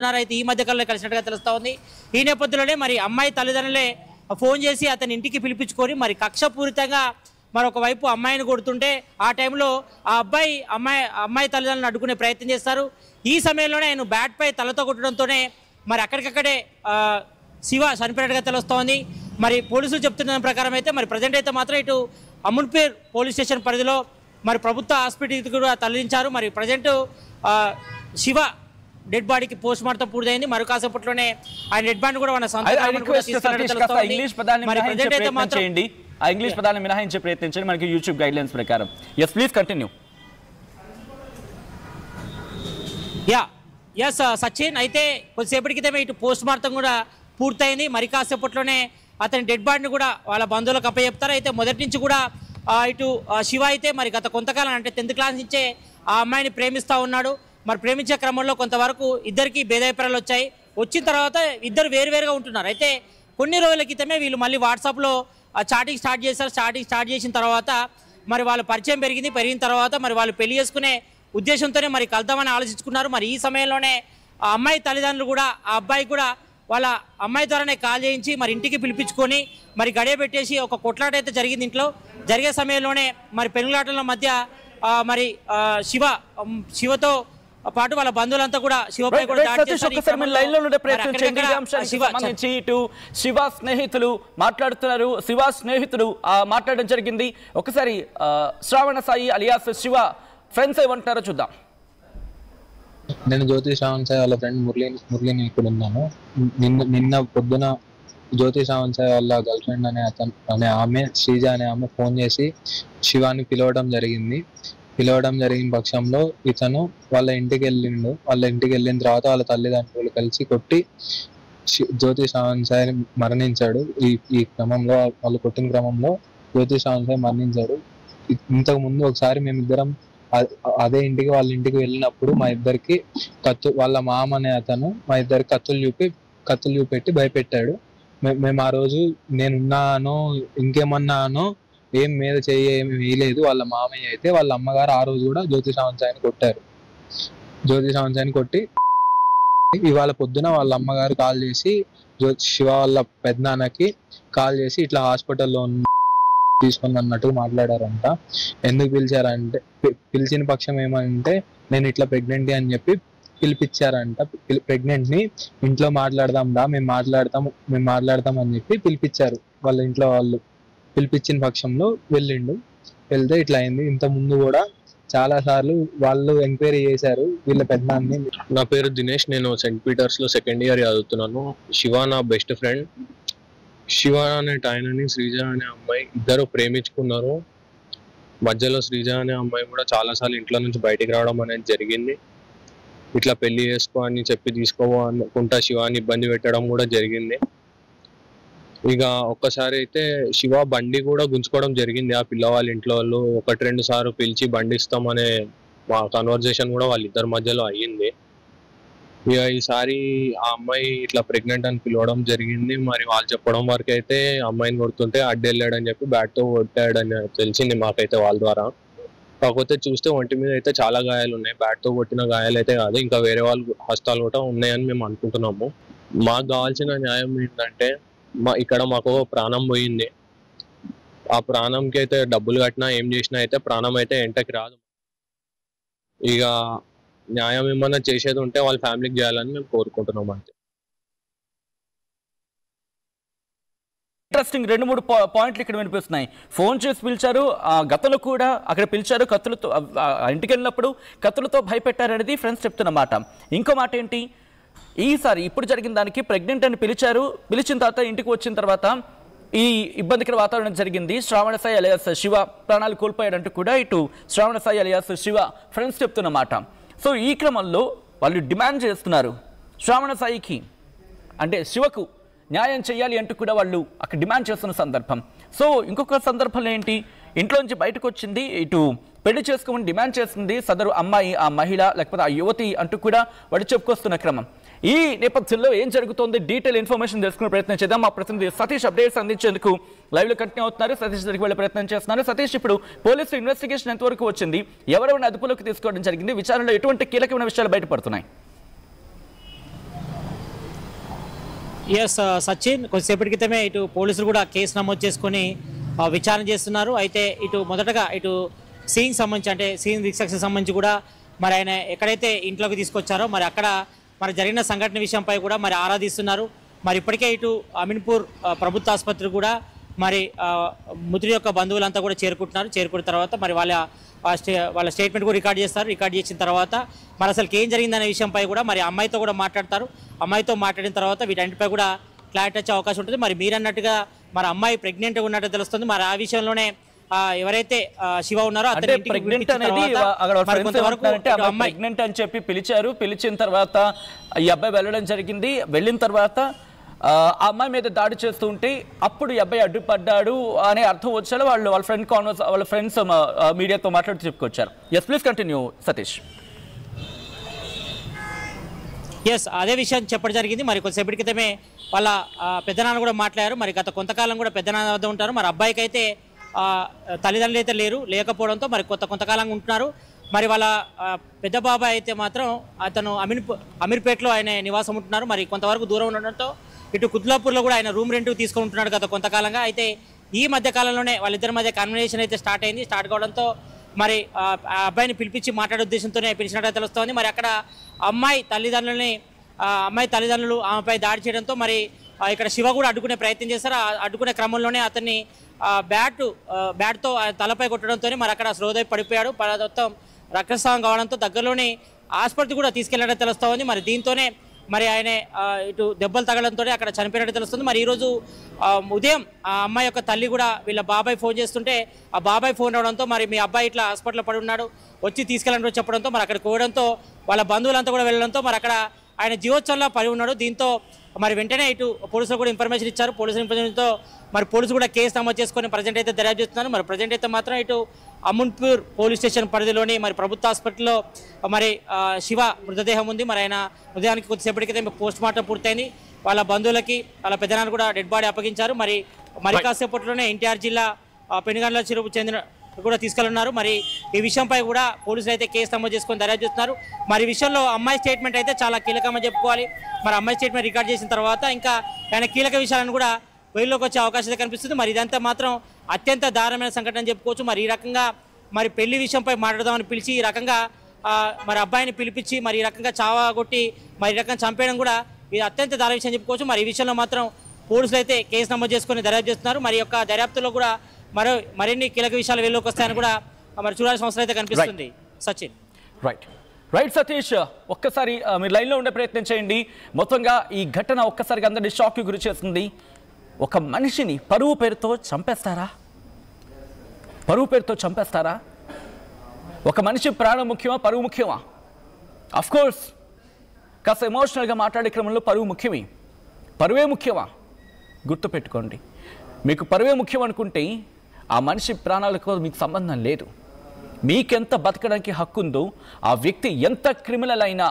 అయితే ఈ మధ్య కాలంలో కలిసినట్టుగా తెలుస్తా ఉంది. ఈ నేపథ్యంలోనే మరి అమ్మాయి తల్లిదండ్రులే ఫోన్ చేసి అతని ఇంటికి పిలిపించుకొని మరి కక్షపూరితంగా మరొక వైపు అమ్మాయిని కొడుతుంటే ఆ టైంలో ఆ అమ్మాయి తల్లిదండ్రులను అడ్డుకునే ప్రయత్నం చేస్తారు. ఈ సమయంలోనే ఆయన బ్యాట్పై తలతో కొట్టడంతోనే మరి అక్కడికక్కడే శివ చనిపోయినట్టుగా తెలుస్తోంది. మరి పోలీసులు చెప్తున్న ప్రకారం అయితే మరి ప్రజెంట్ అయితే మాత్రం ఇటు అమూన్పేర్ పోలీస్ స్టేషన్ పరిధిలో మరి ప్రభుత్వ హాస్పిటల్కి కూడా తరలించారు. మరి ప్రజెంట్ శివ డెడ్ బాడీకి పోస్ట్ మార్టం పూర్తయింది. మరి కాసేపట్లోనే ఆయన డెడ్ బాడీ కూడా మన ఇంగ్లీష్ పదాలను మినహాయించే ప్రయత్నించండి మనకి యూట్యూబ్ గైడ్ లైన్స్ ప్రకారం. yes please continue. Yes Sachin, అయితే కొద్దిసేపటి క్రితమే ఇటు పోస్ట్ మార్టం కూడా పూర్తయింది. మరి కాసేపట్లోనే అతని డెడ్ బాడీని కూడా వాళ్ళ బంధువులకు అప్పచెప్తారు. అయితే మొదటి నుంచి కూడా ఇటు శివ అయితే మరి గత కొంతకాలం అంటే 10th క్లాస్ నుంచే ఆ అమ్మాయిని ప్రేమిస్తూ ఉన్నాడు. మరి ప్రేమించే క్రమంలో కొంతవరకు ఇద్దరికి భేదాభిప్రాయాలు వచ్చాయి. వచ్చిన తర్వాత ఇద్దరు వేరువేరుగా ఉంటున్నారు. అయితే కొన్ని రోజుల క్రితమే వీళ్ళు మళ్ళీ వాట్సాప్లో చాటింగ్ స్టార్ట్ చేశారు. స్టార్ట్ చేసిన తర్వాత మరి వాళ్ళ పరిచయం పెరిగిన తర్వాత మరి వాళ్ళు పెళ్లి చేసుకునే ఉద్దేశంతోనే మరి కలుద్దామని ఆలోచించుకున్నారు. మరి ఈ సమయంలోనే ఆ అమ్మాయి తల్లిదండ్రులు కూడా ఆ అబ్బాయి కూడా వాళ్ళ అమ్మాయి ద్వారానే కాల్ చేయించి మరి ఇంటికి పిలిపించుకొని మరి గడియ పెట్టేసి ఒక కొట్లాట అయితే జరిగింది. ఇంట్లో జరిగే సమయంలోనే మరి పెనుగులాటల మధ్య మరి శివతో పాటు వాళ్ళ బంధువులంతా కూడా శివపై కూడా దాడి చేశారు. శివ స్నేహితులు మాట్లాడుతున్నారు. శివ స్నేహితులు మాట్లాడడం జరిగింది. ఒకసారి శ్రావణ సాయి అలియాస్ శివ ఫ్రెండ్స్ ఏమంటారో చూద్దాం. నేను జ్యోతి శ్రావణ్ సాయి వాళ్ళ ఫ్రెండ్ మురళిని ఇక్కడ ఉన్నాను. నిన్న పొద్దున జ్యోతి శ్రావణ్ సాయి వాళ్ళ గర్ల్ ఫ్రెండ్ అనే ఆమె శ్రీజ అనే ఆమె ఫోన్ చేసి శివాని పిలవడం జరిగిన పక్షంలో ఇతను వాళ్ళ ఇంటికి వెళ్ళిండు. వాళ్ళ ఇంటికి వెళ్ళిన తర్వాత వాళ్ళ తల్లిదండ్రులు కలిసి కొట్టి జ్యోతి శ్రావణ్ సాయి మరణించాడు. ఈ క్రమంలో వాళ్ళు కొట్టిన క్రమంలో జ్యోతి శ్రావణ్ సాయి మరణించాడు. ఇంతకు ముందు ఒకసారి మేమిద్దరం అదే వాళ్ళ ఇంటికి వెళ్ళినప్పుడు మా ఇద్దరికి వాళ్ళ మామ అనే అతను మా ఇద్దరికి కత్తులు చూపెట్టి భయపెట్టాడు. మేము ఆ రోజు నేనున్నానో ఇంకేమన్నానో ఏం మీద ఏమి వేయలేదు. వాళ్ళ మామయ్య అయితే వాళ్ళ అమ్మగారు ఆ రోజు కూడా జ్యోతి శ్రావణ్ సాయిని కొట్టారు. జ్యోతి శ్రావణ్ సాయిని కొట్టి ఇవాళ పొద్దున వాళ్ళ అమ్మగారు కాల్ చేసి శివ వాళ్ళ పెద్దనాన్నకి కాల్ చేసి ఇట్లా హాస్పిటల్లో తీసుకుంది అన్నట్టు మాట్లాడారంట. ఎందుకు పిలిచారంటే పిలిచిన పక్షం ఏమంటే నేను ఇట్లా ప్రెగ్నెంట్ అని చెప్పి పిలిపించారంట. ప్రెగ్నెంట్ ని ఇంట్లో మాట్లాడదాం మేము మాట్లాడతాం అని చెప్పి పిలిపించారు. వాళ్ళ ఇంట్లో వాళ్ళు పిలిపించిన పక్షంలో వెళ్తే ఇట్లా అయింది. ఇంత ముందు కూడా చాలా సార్లు వాళ్ళు ఎంక్వైరీ చేశారు వీళ్ళ పెద్దనాన్ని. నా పేరు దినేష్, నేను సెయింట్ పీటర్స్ లో 2nd ఇయర్ చదువుతున్నాను. శివ నా బెస్ట్ ఫ్రెండ్. శివ అనే ఆయనని శ్రీజ అనే అమ్మాయి ఇద్దరు ప్రేమించుకున్నారు. మధ్యలో శ్రీజ అనే అమ్మాయి కూడా చాలా సార్లు ఇంట్లో నుంచి బయటికి రావడం అనేది జరిగింది. ఇట్లా పెళ్లి చేసుకో అని చెప్పి తీసుకోవాలనుకుంటా శివాని ఇబ్బంది పెట్టడం కూడా జరిగింది. ఇక ఒక్కసారి అయితే శివ బండి కూడా గుంజుకోవడం జరిగింది. ఆ పిల్లవాళ్ళ ఇంట్లో వాళ్ళు 1-2 సార్లు పిలిచి బండి ఇస్తామనే మా కన్వర్జేషన్ కూడా వాళ్ళిద్దరి మధ్యలో అయ్యింది. ఇక ఈసారి ఆ అమ్మాయి ఇట్లా ప్రెగ్నెంట్ అని పిలవడం జరిగింది. మరి వాళ్ళు చెప్పడం వరకు అయితే అమ్మాయిని కొడుతుంటే అడ్డెళ్ళాడని చెప్పి బ్యాట్తో కొట్టాడని తెలిసింది మాకైతే వాళ్ళ ద్వారా. కాకపోతే చూస్తే ఒంటి మీద అయితే చాలా గాయాలు ఉన్నాయి. బ్యాట్తో కొట్టిన గాయాలు అయితే కాదు, ఇంకా వేరే వాళ్ళు హస్తాలు కూడా ఉన్నాయని మేము అనుకుంటున్నాము. మాకు కావాల్సిన న్యాయం ఏంటంటే ఇక్కడ మాకు ప్రాణం పోయింది. ఆ ప్రాణంకి అయితే డబ్బులు కట్టినా ఏం చేసినా అయితే ప్రాణం అయితే ఎంటకి రాదు. ఇక న్యాయం ఏమన్నా చేసేది ఉంటే వాళ్ళ ఫ్యామిలీకి చేయాలని మేము కోరుకుంటున్నాం. అంతే. ఇంట్రెస్టింగ్ 2-3 పాయింట్లు ఇక్కడ వినిపిస్తున్నాయి. ఫోన్ చేసి పిలిచారు, గతంలో కూడా అక్కడ పిలిచారు, కత్తులతో ఇంటికి వెళ్ళినప్పుడు కత్తులతో భయపెట్టారనేది ఫ్రెండ్స్ చెప్తున్నమాట. ఇంకో మాట ఏంటి, ఈసారి ఇప్పుడు జరిగిన దానికి ప్రెగ్నెంట్ అని పిలిచారు. పిలిచిన తర్వాత ఇంటికి వచ్చిన తర్వాత ఈ ఇబ్బందికర వాతావరణం జరిగింది. శ్రావణ సాయి అలియాస్ శివ ప్రాణాలు కోల్పోయాడంటూ కూడా ఇటు శ్రావణ సాయి అలియాస్ శివ ఫ్రెండ్స్ చెప్తున్నమాట. సో ఈ క్రమంలో వాళ్ళు డిమాండ్ చేస్తున్నారు శ్రావణ సాయికి అంటే శివకు న్యాయం చేయాలి అంటూ కూడా వాళ్ళు అక్కడ డిమాండ్ చేస్తున్న సందర్భం. సో ఇంకొక సందర్భంలో ఏంటి, ఇంట్లోంచి బయటకు వచ్చింది, ఇటు పెళ్లి చేసుకోమని డిమాండ్ చేస్తుంది సదరు అమ్మాయి, ఆ మహిళ లేకపోతే ఆ యువతి అంటూ కూడా వాళ్ళు చెప్పుకొస్తున్న క్రమం. ఈ నేపథ్యంలో ఏం జరుగుతోంది డీటెయిల్ ఇన్ఫర్మేషన్ తెలుసుకునే ప్రయత్నం చేద్దాం. మా ప్రతినిధి సతీష్ అప్డేట్స్ అందించేందుకు లైవ్ లో కంటిన్యూ అవుతున్నారు. సతీష్ దగ్గరికి వెళ్ళే ప్రయత్నం చేస్తున్నారు. సతీష్, ఇప్పుడు పోలీసు ఇన్వెస్టిగేషన్ ఎంతవరకు వచ్చింది, ఎవరెవరిని అదుపులోకి తీసుకోవడం జరిగింది, విచారణలో ఎటువంటి కీలకమైన విషయాలు బయటపడుతున్నాయి? ఎస్ సచిన్, కొద్దిసేపటి క్రితమే ఇటు పోలీసులు కూడా కేసు నమోదు చేసుకొని విచారణ చేస్తున్నారు. అయితే ఇటు మొదటగా ఇటు సీన్ సంబంధించి అంటే సీన్ వీక్షకు సంబంధించి కూడా మరి ఆయన ఎక్కడైతే ఇంట్లోకి తీసుకొచ్చారో మరి అక్కడ మరి జరిగిన సంఘటన విషయంపై కూడా మరి ఆరాధిస్తున్నారు. మరి ఇప్పటికే ఇటు అమీన్పూర్ ప్రభుత్వ ఆసుపత్రి కూడా మరి మృతుడి యొక్క బంధువులంతా కూడా చేరుకుంటున్నారు. చేరుకున్న తర్వాత మరి వాళ్ళ స్టేట్మెంట్ కూడా రికార్డ్ చేస్తారు. రికార్డ్ చేసిన తర్వాత మరి అసలు ఏం జరిగిందనే విషయంపై కూడా మరి అమ్మాయితో కూడా మాట్లాడతారు. అమ్మాయితో మాట్లాడిన తర్వాత వీటన్నిటిపై కూడా క్లారిటీ వచ్చే అవకాశం ఉంటుంది. మరి మీరన్నట్టుగా మరి అమ్మాయి ప్రెగ్నెంట్గా ఉన్నట్టు తెలుస్తుంది. మరి ఆ విషయంలోనే ఎవరైతే శివ ఉన్నారో ప్రెగ్నెంట్ అని చెప్పి పిలిచారు. పిలిచిన తర్వాత ఈ అబ్బాయి వెళ్ళడం జరిగింది. వెళ్ళిన తర్వాత ఆ అమ్మాయి మీద దాడి చేస్తూ ఉంటే అప్పుడు ఈ అబ్బాయి అడ్డుపడ్డాడు అనే అర్థం వచ్చాడు. వాళ్ళ ఫ్రెండ్స్ మీడియాతో మాట్లాడుతూ చెప్పుకొచ్చారు. Yes please continue Satish. Yes, అదే విషయం చెప్పడం జరిగింది. మరి కొద్దిసేపటి క్రితమే వాళ్ళ పెద్దనాన్న కూడా మాట్లాడారు. మరి గత కొంతకాలం కూడా పెద్దనాన్న వద్ద ఉంటారు. మరి అబ్బాయికి అయితే తల్లిదండ్రులు అయితే లేకపోవడంతో మరి కొంతకాలంగా ఉంటున్నారు. మరి వాళ్ళ పెద్ద బాబాయ్ అయితే మాత్రం అతను అమీర్పేటలో ఆయన నివాసం ఉంటున్నారు. మరి కొంతవరకు దూరం ఉండడంతో ఇటు కుత్లాపూర్లో కూడా ఆయన రూమ్ రెంట్కి తీసుకొని ఉంటున్నాడు గత కొంతకాలంగా. అయితే ఈ మధ్య కాలంలోనే వాళ్ళిద్దరి మధ్య కన్వర్సేషన్ అయితే స్టార్ట్ అయింది. స్టార్ట్ కావడంతో మరి ఆ అబ్బాయిని పిలిపించి మాట్లాడే ఉద్దేశంతోనే పిలిచినట్టు తెలుస్తోంది. మరి అక్కడ అమ్మాయి తల్లిదండ్రులు ఆమెపై దాడి చేయడంతో మరి ఇక్కడ శివ కూడా అడ్డుకునే ప్రయత్నం చేశారు. అడ్డుకునే క్రమంలోనే అతన్ని బ్యాట్తో తలపై కొట్టడంతో మరి అక్కడ స్రోదై పడిపోయాడు. మొత్తం రక్తస్రావం కావడంతో దగ్గరలోని ఆసుపత్రి కూడా తీసుకెళ్లడం తెలుస్తోంది. మరి దీంతోనే మరి ఆయన ఇటు దెబ్బలు తగలడంతో అక్కడ చనిపోయినట్టు తెలుస్తుంది. మరి ఈరోజు ఉదయం ఆ అమ్మాయి యొక్క తల్లి కూడా వీళ్ళ బాబాయ్ ఫోన్ చేస్తుంటే ఆ బాబాయ్ ఫోన్ రావడంతో మరి మీ అబ్బాయి ఇట్లా హాస్పిటల్లో పడి ఉన్నాడు, వచ్చి తీసుకెళ్ళండి చెప్పడంతో మరి అక్కడికి పోవడంతో వాళ్ళ బంధువులంతా కూడా వెళ్ళడంతో మరి అక్కడ ఆయన జీవోత్సవంలో పడి ఉన్నాడు. దీంతో మరి వెంటనే ఇటు పోలీసులు కూడా ఇన్ఫర్మేషన్ ఇచ్చారు. పోలీసుల ఇన్ఫర్మేషన్తో మరి పోలీసులు కూడా కేసు నమోదు చేసుకొని ప్రజెంట్ అయితే దర్యాప్తు చేస్తున్నారు. మరి ప్రజెంట్ అయితే మాత్రం ఇటు అమీన్పూర్ పోలీస్ స్టేషన్ పరిధిలోని మరి ప్రభుత్వ హాస్పిటల్లో మరి శివ మృతదేహం ఉంది. మరి ఆయన మృతదేహానికి కొద్దిసేపటికైతే పోస్ట్ మార్టం పూర్తయింది. వాళ్ళ బంధువులకి వాళ్ళ పెద్దనాన్న కూడా డెడ్ బాడీ అప్పగించారు. మరి కాసేపట్లోనే ఎన్టీఆర్ జిల్లా పెనుగండ్ల చెరువు చెందిన కూడా తీసుకెళ్తున్నారు. మరి ఈ విషయంపై కూడా పోలీసులు అయితే కేసు నమోదు చేసుకొని దర్యాప్తు చేస్తున్నారు. మరి ఈ విషయంలో అమ్మాయి స్టేట్మెంట్ అయితే చాలా కీలకమని చెప్పుకోవాలి. మరి అమ్మాయి స్టేట్మెంట్ రికార్డ్ చేసిన తర్వాత ఇంకా ఆయన కీలక విషయాలను కూడా వెలుగులోకి వచ్చే అవకాశం అయితే కనిపిస్తుంది. మరి ఇదంతా మాత్రం అత్యంత దారుణమైన సంఘటన అని చెప్పుకోవచ్చు. మరి ఈ రకంగా మరి పెళ్లి విషయంపై మాట్లాడదామని పిలిచి ఈ రకంగా మరి అబ్బాయిని పిలిపించి మరి ఈ రకంగా చావగొట్టి మరి ఈ రకంగా చంపేయడం కూడా ఇది అత్యంత దారుణ విషయం చెప్పుకోవచ్చు. మరి ఈ విషయంలో మాత్రం పోలీసులు అయితే కేసు నమోదు చేసుకొని దర్యాప్తు చేస్తున్నారు. మరి యొక్క దర్యాప్తులో కూడా మరిన్ని కీలక విషయాలు వెలుగులోకి వస్తాయని కూడా మరి చూడాల్సిన అవసరం అయితే కనిపిస్తుంది. సచిన్. రైట్ సతీష్, ఒక్కసారి మీరు లైన్లో ఉండే ప్రయత్నం చేయండి. మొత్తంగా ఈ ఘటన ఒక్కసారిగా అందరినీ షాక్కి గురి చేస్తుంది. ఒక మనిషిని పరువు పేరుతో చంపేస్తారా? ఒక మనిషి ప్రాణం ముఖ్యమా, పరువు ముఖ్యమా? అఫ్ కోర్స్ కాస్త ఎమోషనల్గా మాట్లాడే క్రమంలో పరువే ముఖ్యమా? గుర్తుపెట్టుకోండి, మీకు పరువే ముఖ్యం అనుకుంటే ఆ మనిషి ప్రాణాలకు మీకు సంబంధం లేదు. మీకెంత బతకడానికి హక్కు ఉందో ఆ వ్యక్తి ఎంత క్రిమినల్ అయినా